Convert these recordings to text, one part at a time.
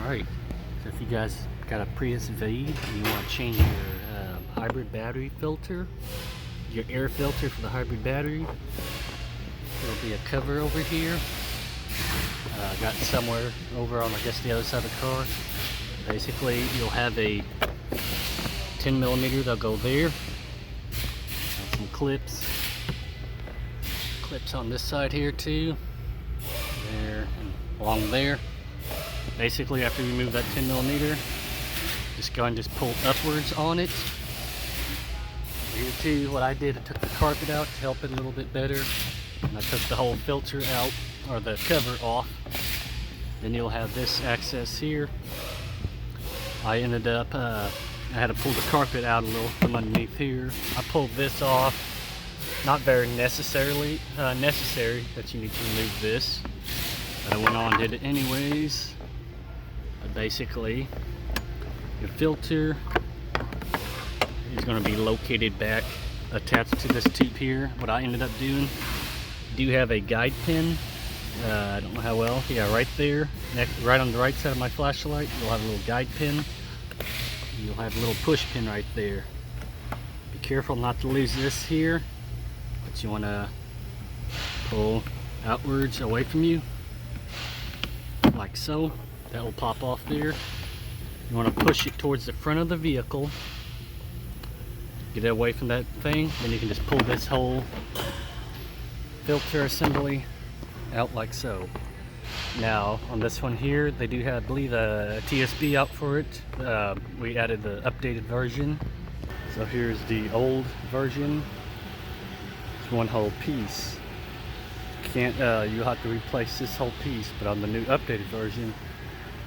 Alright, so if you guys got a Prius V and you want to change your hybrid battery filter, your air filter for the hybrid battery, there'll be a cover over here. Got somewhere over on, I guess, the other side of the car. Basically, you'll have a 10mm that'll go there. Some clips on this side here too. There and along there. Basically, after you remove that 10mm, just go and just pull upwards on it. Here too, what I did, I took the carpet out to help it a little bit better, and I took the whole filter out, or the cover off. Then you'll have this access here. I ended up, I had to pull the carpet out a little from underneath here. I pulled this off. Not very necessary that you need to remove this, but I went on and did it anyways. But basically, your filter is going to be located back attached to this tube here. What I ended up doing, do have a guide pin. I don't know how well. Yeah, right there, right on the right side of my flashlight, you'll have a little guide pin. You'll have a little push pin right there. Be careful not to lose this here, but you want to pull outwards away from you, like so. That will pop off there. You want to push it towards the front of the vehicle. Get it away from that thing, then you can just pull this whole filter assembly out like so. Now on this one here, they do have, I believe, a TSB out for it. We added the updated version. So here's the old version. It's one whole piece. You'll have to replace this whole piece, but on the new updated version,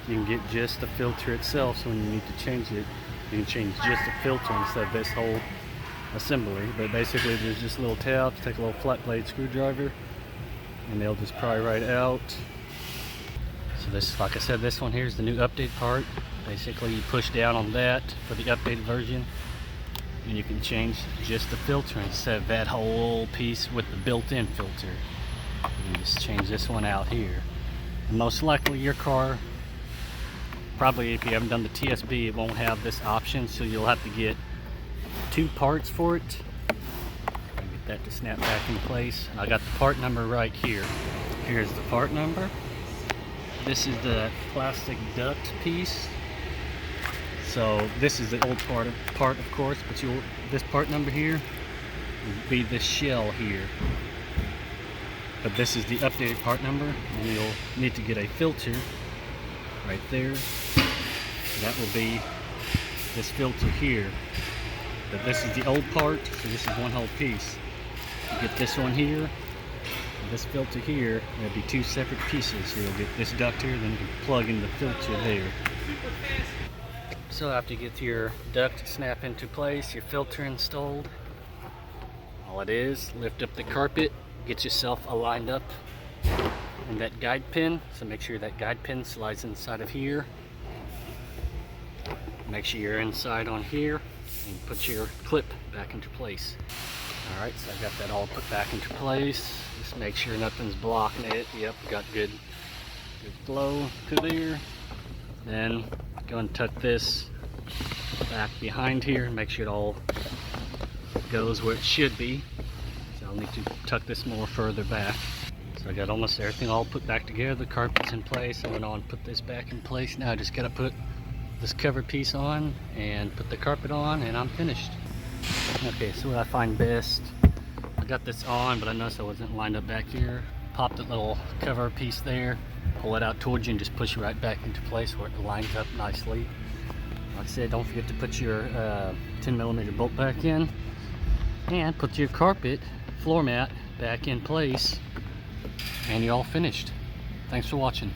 you can get just the filter itself. So when you need to change it, you can change just the filter instead of this whole assembly. But basically, there's just little tabs. Take a little flat blade screwdriver, and they'll just pry right out. So this, like I said, this one here is the new update part. Basically, you push down on that for the updated version, and you can change just the filter instead of that whole piece with the built-in filter. You can just change this one out here. And most likely your car, probably if you haven't done the TSB, it won't have this option, so you'll have to get two parts for it. Get that to snap back in place. And I got the part number right here. Here's the part number. This is the plastic duct piece. So this is the old part of course, but this part number here will be this shell here. But this is the updated part number, and you'll need to get a filter right there. That will be this filter here. But this is the old part, so this is one whole piece. You get this one here, and this filter here, there'll be two separate pieces. So you'll get this duct here, then you can plug in the filter there. So after you get your duct snap into place, your filter installed, all it is, lift up the carpet, get yourself aligned up in that guide pin. So make sure that guide pin slides inside of here. Make sure you're inside on here, and put your clip back into place. Alright, so I got that all put back into place. Just make sure nothing's blocking it. Yep, got good flow to there. Then go and tuck this back behind here and make sure it all goes where it should be. So I'll need to tuck this more further back. So I got almost everything all put back together. The carpet's in place. I went on and put this back in place. Now I just gotta put this cover piece on and put the carpet on, and I'm finished. Okay, so what I find best, I got this on, but I noticed I wasn't lined up back here. Pop the little cover piece there, pull it out towards you, and just push it right back into place where it lines up nicely. Like I said, don't forget to put your 10mm bolt back in, and put your carpet floor mat back in place, and you're all finished. Thanks for watching.